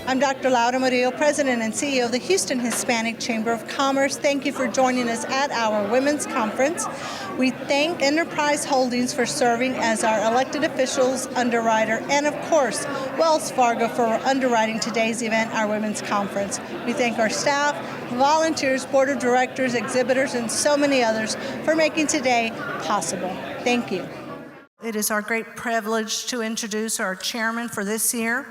I'm Dr. Laura Murillo, President and CEO of the Houston Hispanic Chamber of Commerce. Thank you for joining us at our Women's Conference. We thank Enterprise Holdings for serving as our elected officials, underwriter, and of course, Wells Fargo for underwriting today's event, our Women's Conference. We thank our staff, volunteers, board of directors, exhibitors, and so many others for making today possible. Thank you. It is our great privilege to introduce our chairman for this year,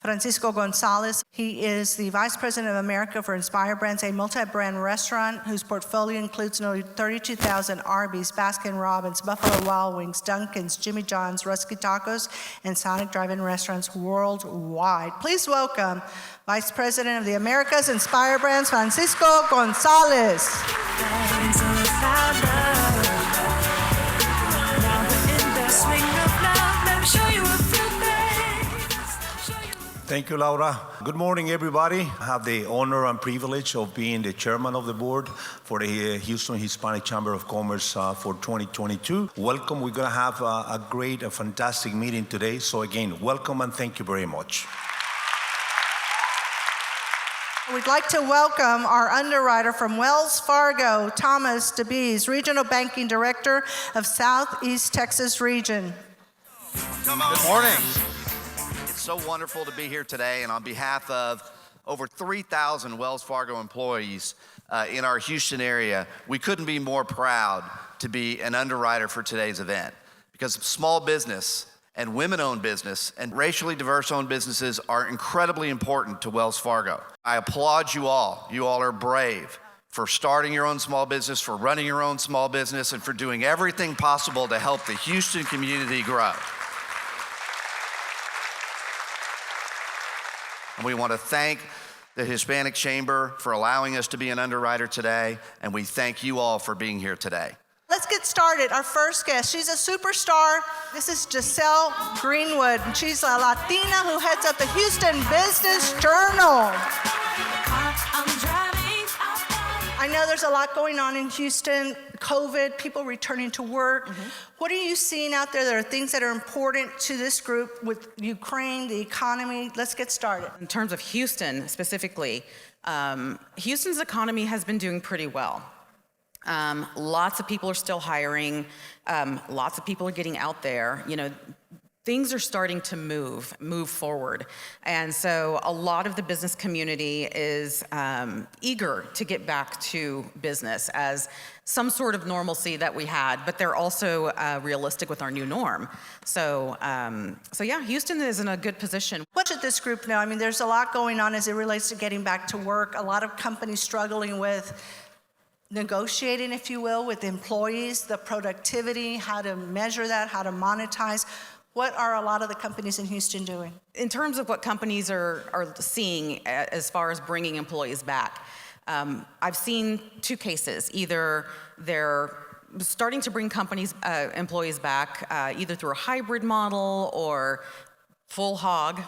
Francisco Gonzalez. He is the Vice President of America for Inspire Brands, a multi-brand restaurant whose portfolio includes nearly 32,000 Arby's, Baskin-Robbins, Buffalo Wild Wings, Dunkin's, Jimmy John's, Rusky Tacos, and Sonic Drive-In restaurants worldwide. Please welcome Vice President of the Americas Inspire Brands, Francisco Gonzalez. Thank you, Laura. Good morning, everybody. I have the honor and privilege of being the chairman of the board for the Houston Hispanic Chamber of Commerce for 2022. Welcome. We're going to have a fantastic meeting today. So again, welcome and thank you very much. We'd like to welcome our underwriter from Wells Fargo, Thomas DeBees, Regional Banking Director of Southeast Texas Region. Good morning. So wonderful to be here today, and on behalf of over 3,000 Wells Fargo employees in our Houston area, we couldn't be more proud to be an underwriter for today's event, because small business and women-owned business and racially diverse-owned businesses are incredibly important to Wells Fargo. I applaud you all. You all are brave for starting your own small business, for running your own small business, and for doing everything possible to help the Houston community grow. And we want to thank the Hispanic Chamber for allowing us to be an underwriter today, and we thank you all for being here today. Let's get started. Our first guest, she's a superstar. This is Giselle Greenwood, and she's a Latina who heads up the Houston Business Journal. I know there's a lot going on in Houston, COVID, people returning to work. What are you seeing out there? There are things that are important to this group with Ukraine, the economy. Let's get started. In terms of Houston specifically, Houston's economy has been doing pretty well. Lots of people are still hiring. Lots of people are getting out there. You know, things are starting to move forward. And so a lot of the business community is eager to get back to business as some sort of normalcy that we had, but they're also realistic with our new norm. So yeah, Houston is in a good position. What should this group know? I mean, there's a lot going on as it relates to getting back to work. A lot of companies struggling with negotiating, if you will, with employees, the productivity, how to measure that, how to monetize. What are a lot of the companies in Houston doing? In terms of what companies are seeing as far as bringing employees back, I've seen two cases. Either they're starting to bring employees back, either through a hybrid model or full hog,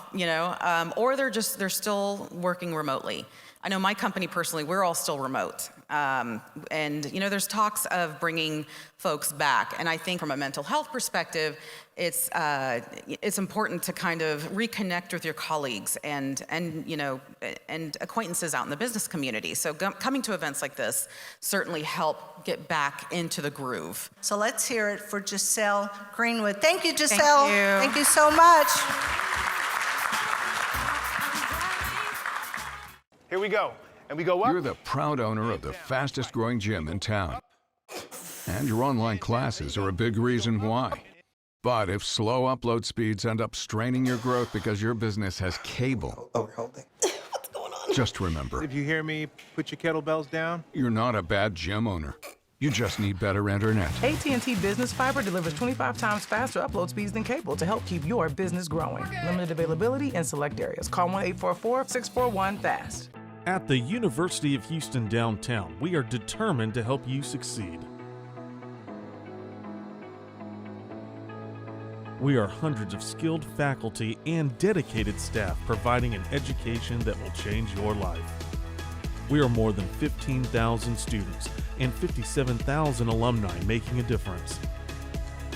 or they're still working remotely. I know my company personally, we're all still remote. And there's talks of bringing folks back. And I think from a mental health perspective, it's important to kind of reconnect with your colleagues and acquaintances out in the business community. So coming to events like this certainly help get back into the groove. So let's hear it for Giselle Greenwood. Thank you, Giselle. Thank you. Thank you so much. Here we go. And we go up. You're the proud owner of the fastest growing gym in town. And your online classes are a big reason why. But if slow upload speeds end up straining your growth because your business has cable, Oh, we're holding. What's going on? just remember, If you hear me, put your kettlebells down. you're not a bad gym owner. You just need better internet. AT&T Business Fiber delivers 25 times faster upload speeds than cable to help keep your business growing. Limited availability in select areas. Call 1-844-641-FAST. At the University of Houston downtown, we are determined to help you succeed. We are hundreds of skilled faculty and dedicated staff providing an education that will change your life. We are more than 15,000 students and 57,000 alumni making a difference.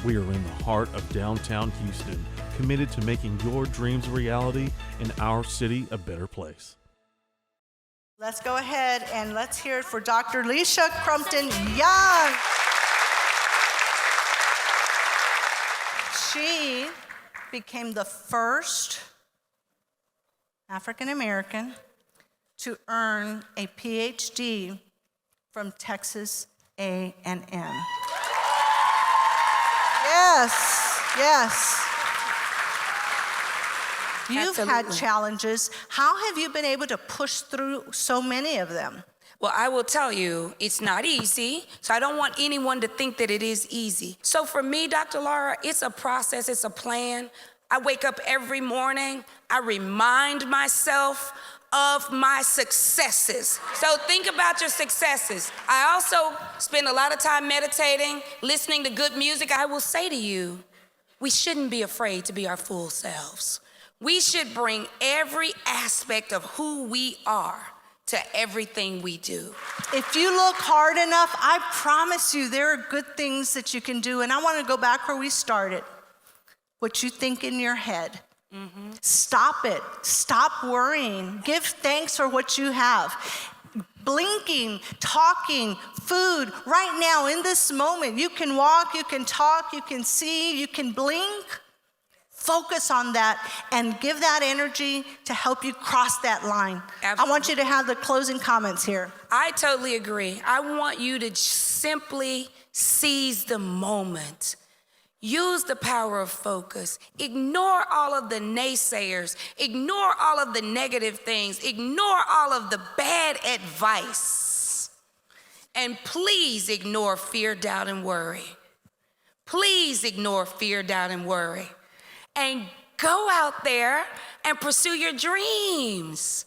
We are in the heart of downtown Houston, committed to making your dreams a reality and our city a better place. Let's go ahead and let's hear it for Dr. Alicia Crumpton Young. She became the first African American to earn a PhD from Texas A&M. Yes. You've had challenges. How have you been able to push through so many of them? Well, I will tell you, it's not easy, so I don't want anyone to think that it is easy. So for me, Dr. Laura, it's a process, it's a plan. I wake up every morning, I remind myself of my successes. So think about your successes. I also spend a lot of time meditating, listening to good music. I will say to you, we shouldn't be afraid to be our full selves. We should bring every aspect of who we are to everything we do. If you look hard enough, I promise you there are good things that you can do. And I want to go back where we started. What you think in your head. Mm-hmm. Stop it. Stop worrying. Give thanks for what you have. Blinking, talking, food. Right now, in this moment, you can walk, you can talk, you can see, you can blink. Focus on that and give that energy to help you cross that line. Absolutely. I want you to have the closing comments here. I totally agree. I want you to simply seize the moment. Use the power of focus. Ignore all of the naysayers. Ignore all of the negative things. Ignore all of the bad advice. And please ignore fear, doubt, and worry. Please ignore fear, doubt, and worry. And go out there and pursue your dreams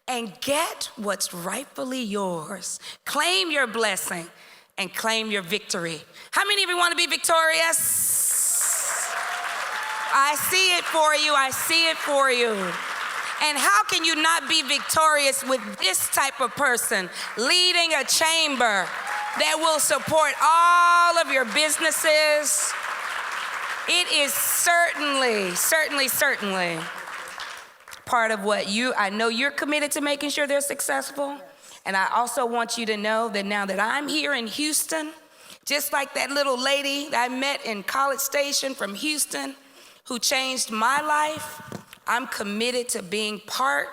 and get what's rightfully yours. Claim your blessing and claim your victory. How many of you want to be victorious? I see it for you. I see it for you. And how can you not be victorious with this type of person leading a chamber that will support all of your businesses? It is certainly part of what I know you're committed to making sure they're successful. And I also want you to know that now that I'm here in Houston, just like that little lady that I met in College Station from Houston who changed my life, I'm committed to being part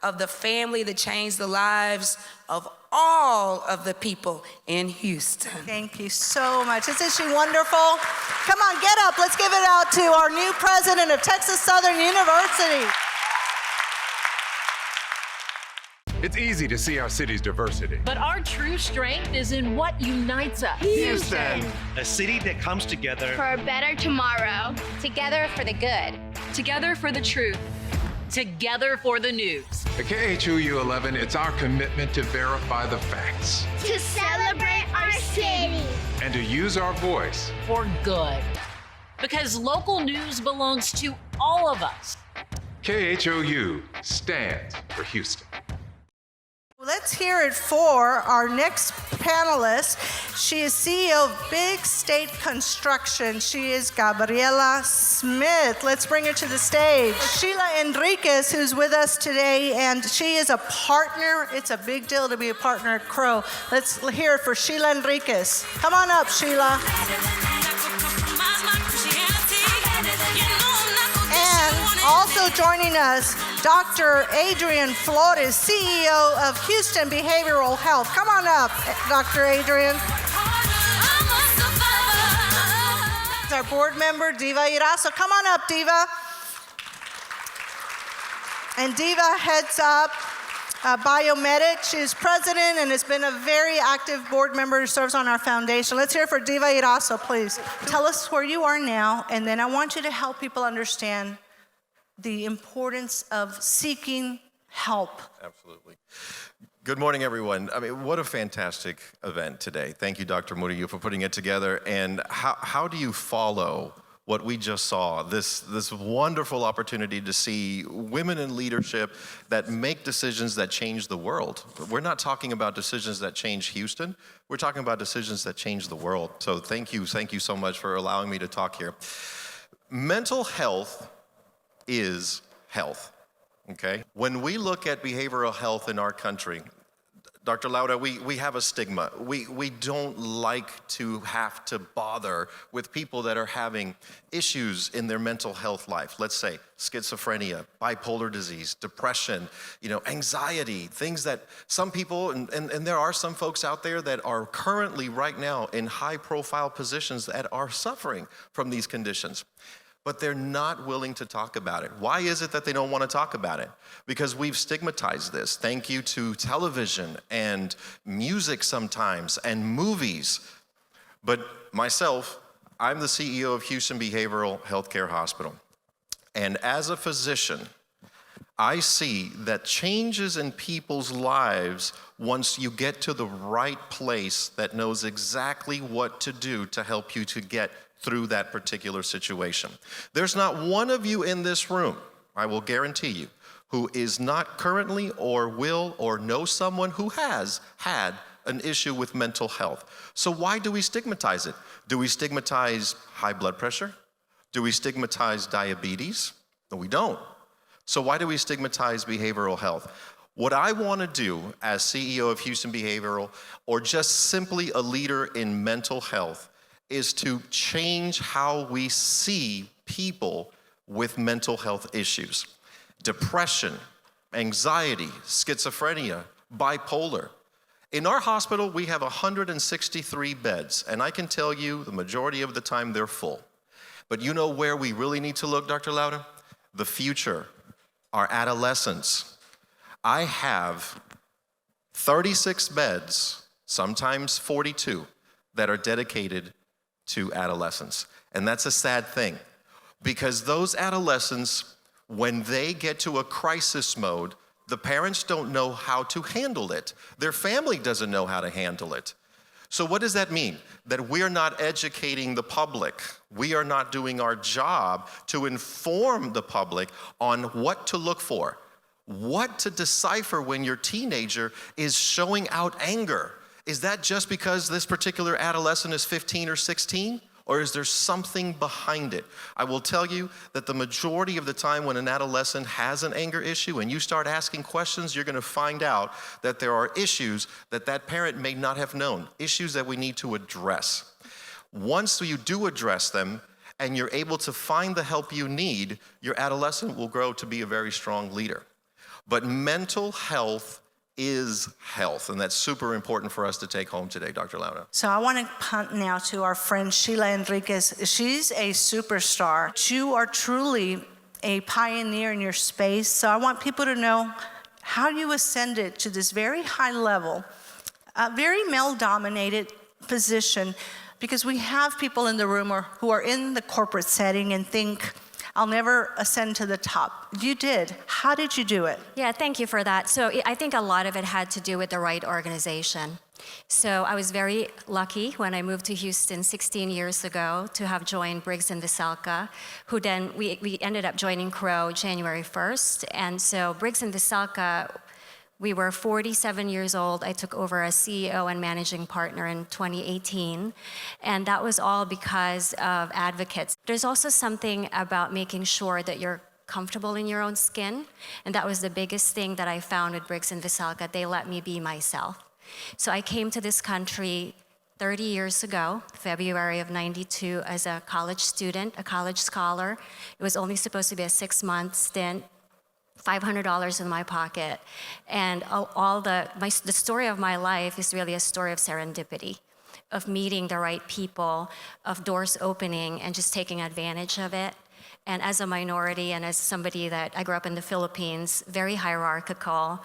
of the family that changed the lives of all of the people in Houston. Thank you so much. Isn't she wonderful? Come on, get up. Let's give it out to our new president of Texas Southern University. It's easy to see our city's diversity. But our true strength is in what unites us. Houston! A city that comes together for a better tomorrow. Together for the good. Together for the truth. Together for the news. At KHOU 11, it's our commitment to verify the facts. To celebrate our city. And to use our voice. For good. Because local news belongs to all of us. KHOU stands for Houston. Let's hear it for our next panelist. She is CEO of Big State Construction. She is Gabriela Smith. Let's bring her to the stage. Sheila Enriquez, who's with us today, and she is a partner. It's a big deal to be a partner at Crow. Let's hear it for Sheila Enriquez. Come on up, Sheila. And also joining us, Dr. Adrian Flores, CEO of Houston Behavioral Health. Come on up, Dr. Adrian. Our board member, Diva Irazo. Come on up, Diva. And Diva heads up Biomedic. She is president and has been a very active board member who serves on our foundation. Let's hear it for Diva Irazo, please. Tell us where you are now, and then I want you to help people understand the importance of seeking help. Absolutely. Good morning, everyone. I mean, what a fantastic event today. Thank you, Dr. Murillo, for putting it together. And how do you follow what we just saw, this wonderful opportunity to see women in leadership that make decisions that change the world? We're not talking about decisions that change Houston. We're talking about decisions that change the world. So thank you so much for allowing me to talk here. Mental health is health, okay? When we look at behavioral health in our country, Dr. Laura, we have a stigma. We don't like to have to bother with people that are having issues in their mental health life. Let's say schizophrenia, bipolar disease, depression, anxiety, things that some people, and there are some folks out there that are currently right now in high profile positions that are suffering from these conditions. But they're not willing to talk about it. Why is it that they don't want to talk about it? Because we've stigmatized this. Thank you to television and music sometimes and movies. But myself, I'm the CEO of Houston Behavioral Healthcare Hospital. And as a physician, I see that changes in people's lives once you get to the right place that knows exactly what to do to help you to get through that particular situation. There's not one of you in this room, I will guarantee you, who is not currently or will or know someone who has had an issue with mental health. So why do we stigmatize it? Do we stigmatize high blood pressure? Do we stigmatize diabetes? No, we don't. So why do we stigmatize behavioral health? What I want to do as CEO of Houston Behavioral, or just simply a leader in mental health, is to change how we see people with mental health issues. Depression, anxiety, schizophrenia, bipolar. In our hospital, we have 163 beds, and I can tell you the majority of the time they're full. But you know where we really need to look, Dr. Lauda? The future, our adolescents. I have 36 beds, sometimes 42, that are dedicated to adolescents. And that's a sad thing, because those adolescents, when they get to a crisis mode, the parents don't know how to handle it. Their family doesn't know how to handle it. So what does that mean? That we're not educating the public. We are not doing our job to inform the public on what to look for, what to decipher when your teenager is showing out anger. Is that just because this particular adolescent is 15 or 16? Or is there something behind it? I will tell you that the majority of the time when an adolescent has an anger issue and you start asking questions, you're going to find out that there are issues that that parent may not have known, issues that we need to address. Once you do address them and you're able to find the help you need, your adolescent will grow to be a very strong leader. But mental health is health, and that's super important for us to take home today, Dr. Laura. So I want to punt now to our friend Sheila Enriquez. She's a superstar. You are truly a pioneer in your space. So I want people to know how you ascended to this very high level, a very male-dominated position, because we have people in the room who are in the corporate setting and think, I'll never ascend to the top. You did. How did you do it? Yeah, thank you for that. So I think a lot of it had to do with the right organization. So I was very lucky when I moved to Houston 16 years ago to have joined Briggs & Visalka, who then we ended up joining Crow January 1st. And so Briggs & Visalka, we were 47 years old. I took over as CEO and managing partner in 2018. And that was all because of advocates. There's also something about making sure that you're comfortable in your own skin. And that was the biggest thing that I found with Briggs & Visalka. They let me be myself. So I came to this country 30 years ago, February of '92, as a college student, a college scholar. It was only supposed to be a 6-month stint. $500 in my pocket, and the story of my life is really a story of serendipity, of meeting the right people, of doors opening and just taking advantage of it. And as a minority and as somebody that I grew up in the Philippines, very hierarchical,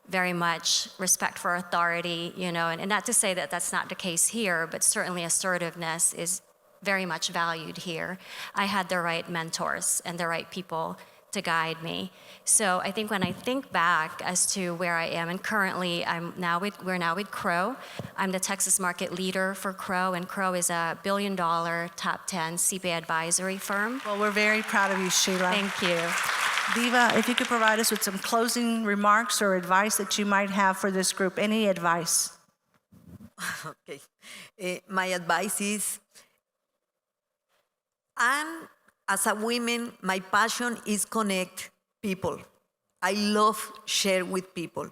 very much respect for authority, and not to say that that's not the case here, but certainly assertiveness is very much valued here. I had the right mentors and the right people to guide me. So I think when I think back as to where I am, and currently we're now with Crow. I'm the Texas market leader for Crow, and Crow is a $1 billion top 10 CPA advisory firm. Well, we're very proud of you, Sheila. Thank you. Diva, if you could provide us with some closing remarks or advice that you might have for this group, any advice? Okay. My advice is, As a woman, my passion is connect people. I love share with people.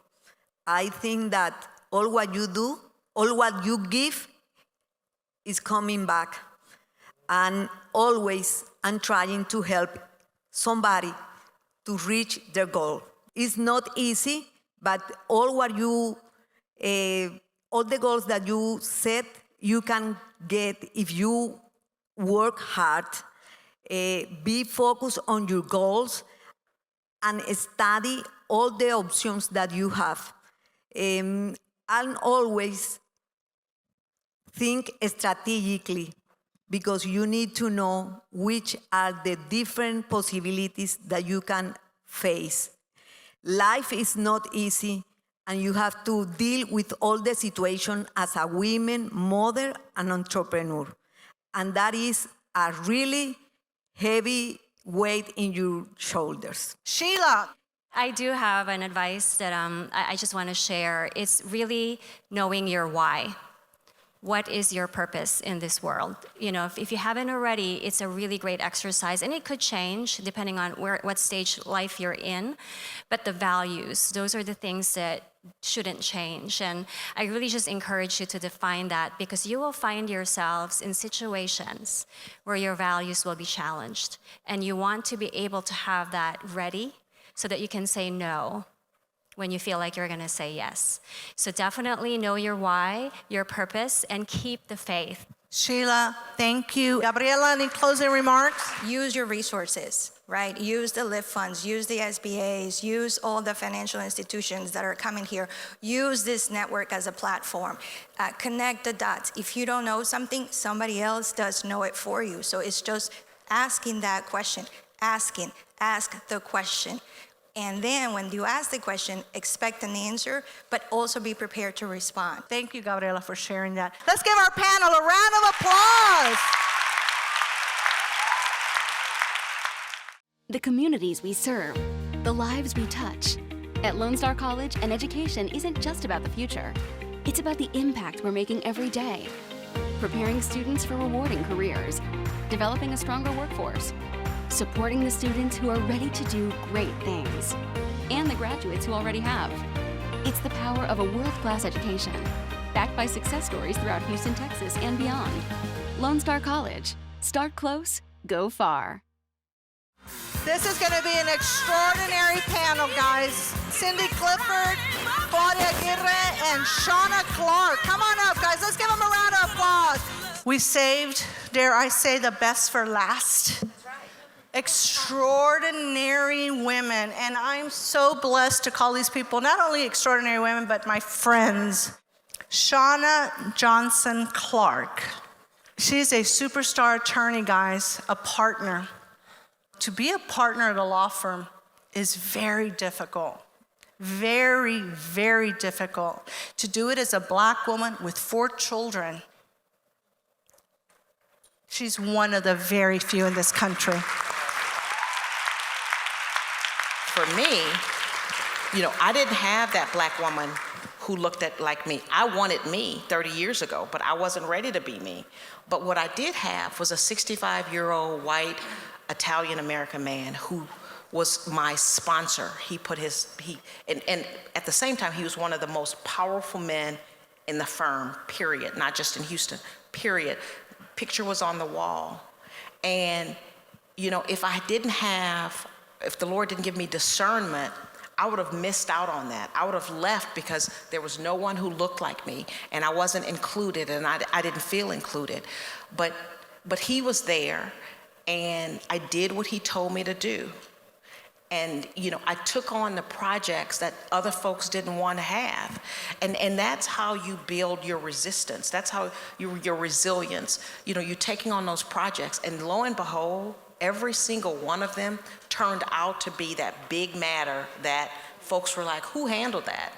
I think that all what you do, all what you give is coming back. And always I'm trying to help somebody to reach their goal. It's not easy, but all the goals that you set, you can get if you work hard, be focused on your goals, and study all the options that you have. And always think strategically, because you need to know which are the different possibilities that you can face. Life is not easy, and you have to deal with all the situation as a woman, mother, and entrepreneur. And that is a really heavy weight in your shoulders. Sheila. I do have an advice that I just want to share. It's really knowing your why. What is your purpose in this world? You know, if you haven't already, it's a really great exercise, and it could change depending on what stage life you're in. But the values, those are the things that shouldn't change. And I really just encourage you to define that, because you will find yourselves in situations where your values will be challenged. And you want to be able to have that ready so that you can say no when you feel like you're going to say yes. So definitely know your why, your purpose, and keep the faith. Sheila, thank you. Gabriela, any closing remarks? Use your resources, right? Use the LIFT funds, use the SBAs, use all the financial institutions that are coming here. Use this network as a platform. Connect the dots. If you don't know something, somebody else does know it for you. So it's just asking that question, ask the question. And then when you ask the question, expect an answer, but also be prepared to respond. Thank you, Gabriela, for sharing that. Let's give our panel a round of applause. The communities we serve, the lives we touch. At Lone Star College, an education isn't just about the future. It's about the impact we're making every day. Preparing students for rewarding careers, developing a stronger workforce, supporting the students who are ready to do great things, and the graduates who already have. It's the power of a world-class education, backed by success stories throughout Houston, Texas, and beyond. Lone Star College. Start close, go far. This is going to be an extraordinary panel, guys. Cindy Clifford, Claudia Aguirre, and Shauna Clark. Come on up, guys. Let's give them a round of applause. We saved, dare I say, the best for last. Extraordinary women, and I'm so blessed to call these people not only extraordinary women, but my friends. Shauna Johnson Clark. She's a superstar attorney, guys, a partner. To be a partner at a law firm is very difficult. Very, very difficult. To do it as a Black woman with 4 children. She's one of the very few in this country. For me, you know, I didn't have that Black woman who looked like me. I wanted me 30 years ago, but I wasn't ready to be me. But what I did have was a 65-year-old white Italian-American man who was my sponsor. He put and at the same time, he was one of the most powerful men in the firm, period, not just in Houston, period. Picture was on the wall. And, you know, if the Lord didn't give me discernment, I would have missed out on that. I would have left because there was no one who looked like me, and I wasn't included, and I didn't feel included. But he was there, and I did what he told me to do. And, you know, I took on the projects that other folks didn't want to have. And that's how you build your resistance. That's how your resilience. You know, you're taking on those projects, and lo and behold, every single one of them turned out to be that big matter that folks were like, who handled that?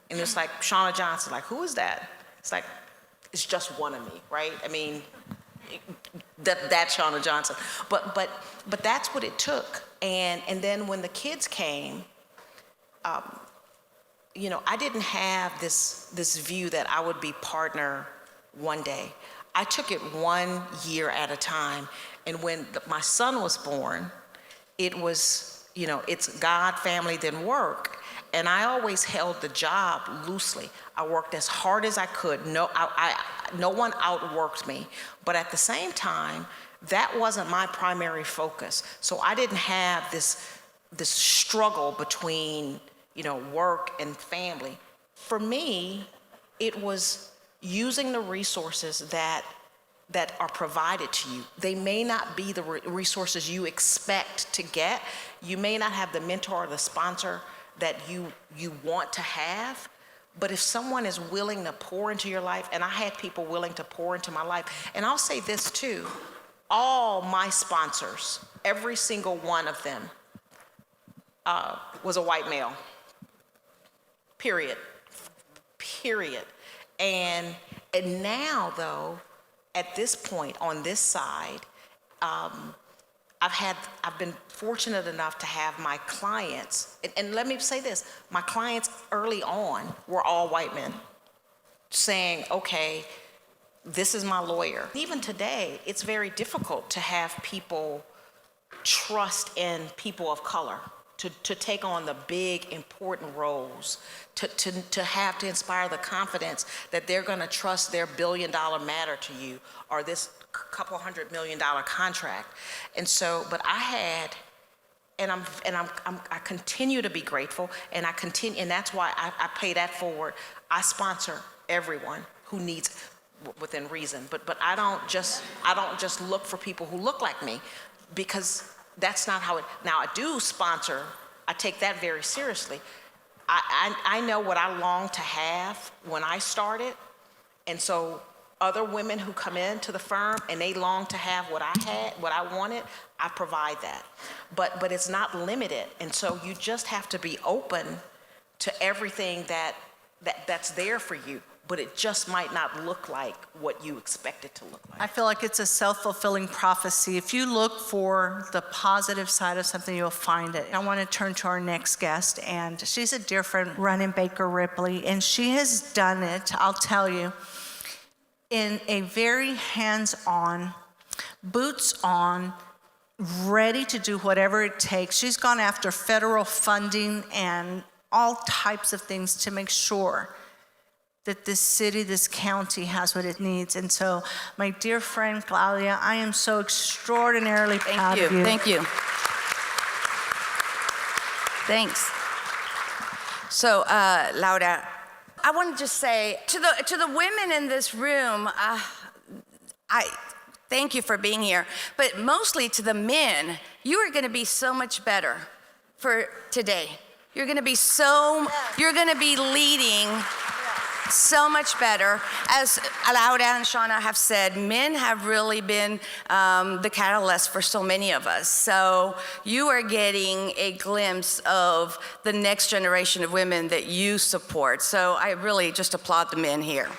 And it's like, Shauna Johnson, like, who is that? It's like, it's just one of me, right? I mean, that's Shauna Johnson. But that's what it took. And then when the kids came, you know, I didn't have this view that I would be partner one day. I took it 1 year at a time. And when my son was born, it was, it's God, family, then work. And I always held the job loosely. I worked as hard as I could. No one outworked me. But at the same time, that wasn't my primary focus. So I didn't have this struggle between, work and family. For me, it was using the resources that are provided to you. They may not be the resources you expect to get. You may not have the mentor or the sponsor that you want to have, but if someone is willing to pour into your life, and I had people willing to pour into my life, and I'll say this too, all my sponsors, every single one of them was a white male, period. And now though, at this point on this side, I've been fortunate enough to have my clients, and let me say this, my clients early on were all white men saying, okay, this is my lawyer. Even today, it's very difficult to have people trust in people of color, to take on the big, important roles, to have to inspire the confidence that they're gonna trust their billion-dollar matter to you, or this couple $100 million contract. And so, but I had, I continue to be grateful, and and that's why I pay that forward. I sponsor everyone who needs, within reason, but I don't just look for people who look like me, because that's not how it, now I do sponsor, I take that very seriously. I know what I long to have when I started, and so other women who come into the firm and they long to have what I had, what I wanted, I provide that. But it's not limited, and so you just have to be open to everything that's there for you, but it just might not look like what you expect it to look like. I feel like it's a self-fulfilling prophecy. If you look for the positive side of something, you'll find it. I want to turn to our next guest, and she's a dear friend, Running Baker Ripley, and she has done it, I'll tell you, in a very hands-on, boots on, ready to do whatever it takes. She's gone after federal funding and all types of things to make sure that this city, this county has what it needs. And so, my dear friend Claudia, I am so extraordinarily proud of you. Thank you. Thanks. So, Laura, I want to just say to the women in this room, I thank you for being here, but mostly to the men, you are going to be so much better for today. You're going to be you're going to be leading so much better. As Laura and Shauna have said, men have really been the catalyst for so many of us. So you are getting a glimpse of the next generation of women that you support. So I really just applaud the men here.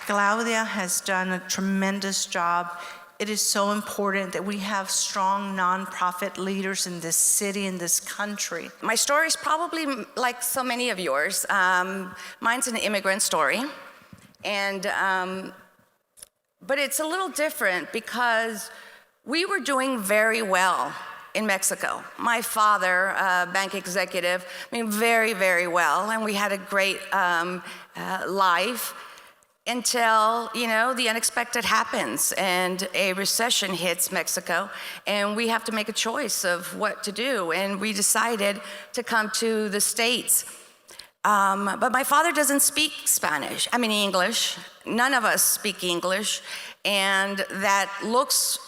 Claudia has done a tremendous job. It is so important that we have strong nonprofit leaders in this city, in this country. My story is probably like so many of yours. Mine's an immigrant story, and but it's a little different because we were doing very well in Mexico. My father, bank executive, very, very well, and we had a great life. Until, the unexpected happens and a recession hits Mexico, and we have to make a choice of what to do. And we decided to come to the States. But my father doesn't speak English. None of us speak English. And that looks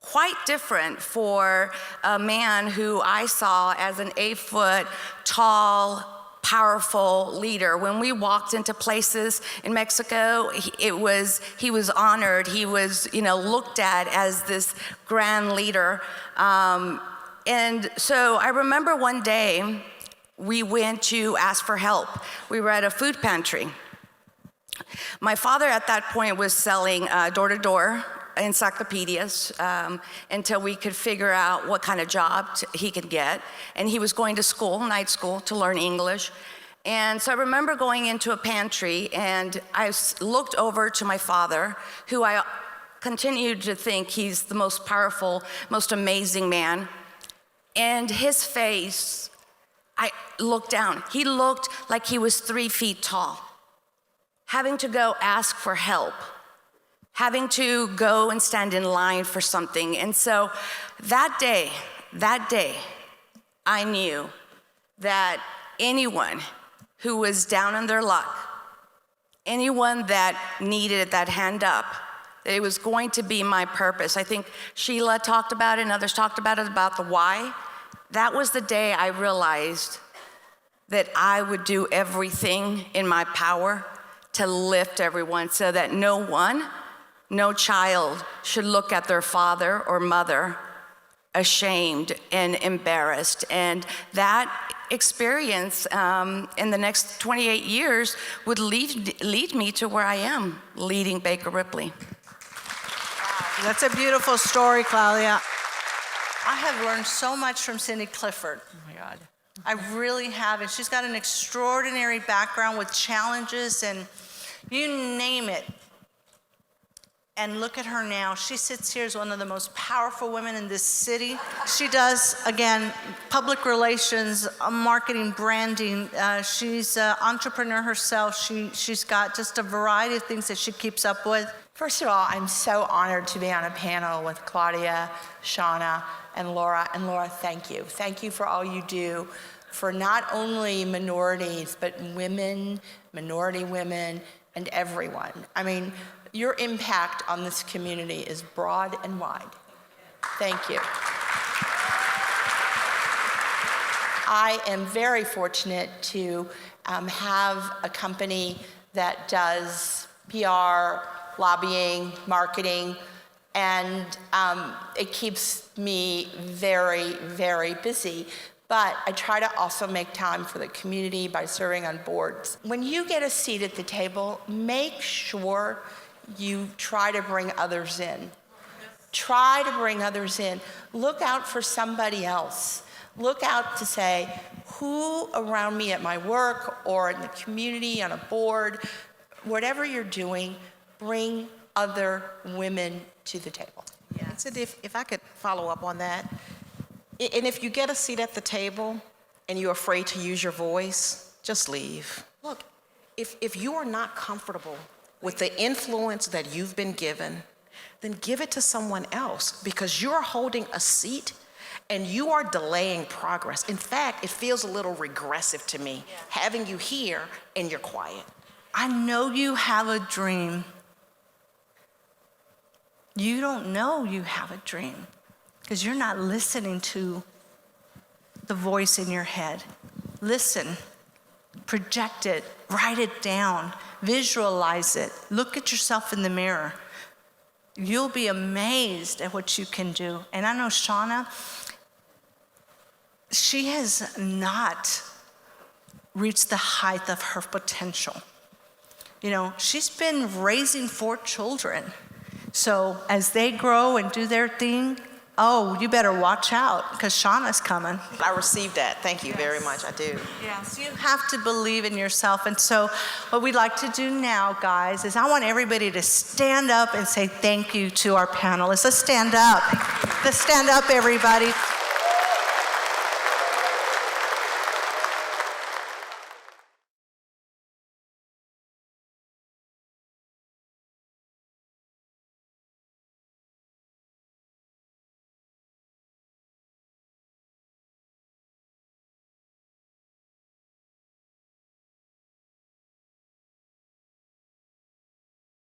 quite different for a man who I saw as an 8-foot tall, powerful leader. When we walked into places in Mexico, he was honored. He was, looked at as this grand leader. And so I remember one day we went to ask for help. We were at a food pantry. My father at that point was selling door-to-door encyclopedias until we could figure out what kind of job he could get. And he was going to school, night school, to learn English. And so I remember going into a pantry, and I looked over to my father, who I continued to think he's the most powerful, most amazing man. And his face, I looked down. He looked like he was 3 feet tall, having to go ask for help, having to go and stand in line for something. And so that day, I knew that anyone who was down on their luck, anyone that needed that hand up, that it was going to be my purpose. I think Sheila talked about it and others talked about it, about the why. That was the day I realized that I would do everything in my power to lift everyone so that no child should look at their father or mother ashamed and embarrassed. And that experience in the next 28 years would lead me to where I am, leading Baker Ripley. That's a beautiful story, Claudia. I have learned so much from Cindy Clifford. Oh my God. I really have. And she's got an extraordinary background with challenges and you name it. And look at her now. She sits here as one of the most powerful women in this city. She does, again, public relations, marketing, branding. She's an entrepreneur herself. She's got just a variety of things that she keeps up with. First of all, I'm so honored to be on a panel with Claudia, Shauna, and Laura. And Laura, thank you. Thank you for all you do for not only minorities, but women, minority women, and everyone. I mean, your impact on this community is broad and wide. Thank you. I am very fortunate to have a company that does PR, lobbying, marketing, and it keeps me very, very busy. But I try to also make time for the community by serving on boards. When you get a seat at the table, make sure you try to bring others in. Try to bring others in. Look out for somebody else. Look out to say, who around me at my work or in the community, on a board, whatever you're doing, bring other women to the table. Yeah. So if I could follow up on that, and if you get a seat at the table and you're afraid to use your voice, just leave. Look, if you are not comfortable with the influence that you've been given, then give it to someone else because you're holding a seat and you are delaying progress. In fact, it feels a little regressive to me having you here and you're quiet. I know you have a dream. You don't know you have a dream because you're not listening to the voice in your head. Listen, project it, write it down, visualize it, look at yourself in the mirror. You'll be amazed at what you can do. And I know Shauna, she has not reached the height of her potential. You know, she's been raising 4 children. So as they grow and do their thing, oh, you better watch out because Shauna's coming. I received that. Thank you very much. I do. Yes, you have to believe in yourself. And so what we'd like to do now, guys, is I want everybody to stand up and say thank you to our panelists. Let's stand up. Let's stand up, everybody.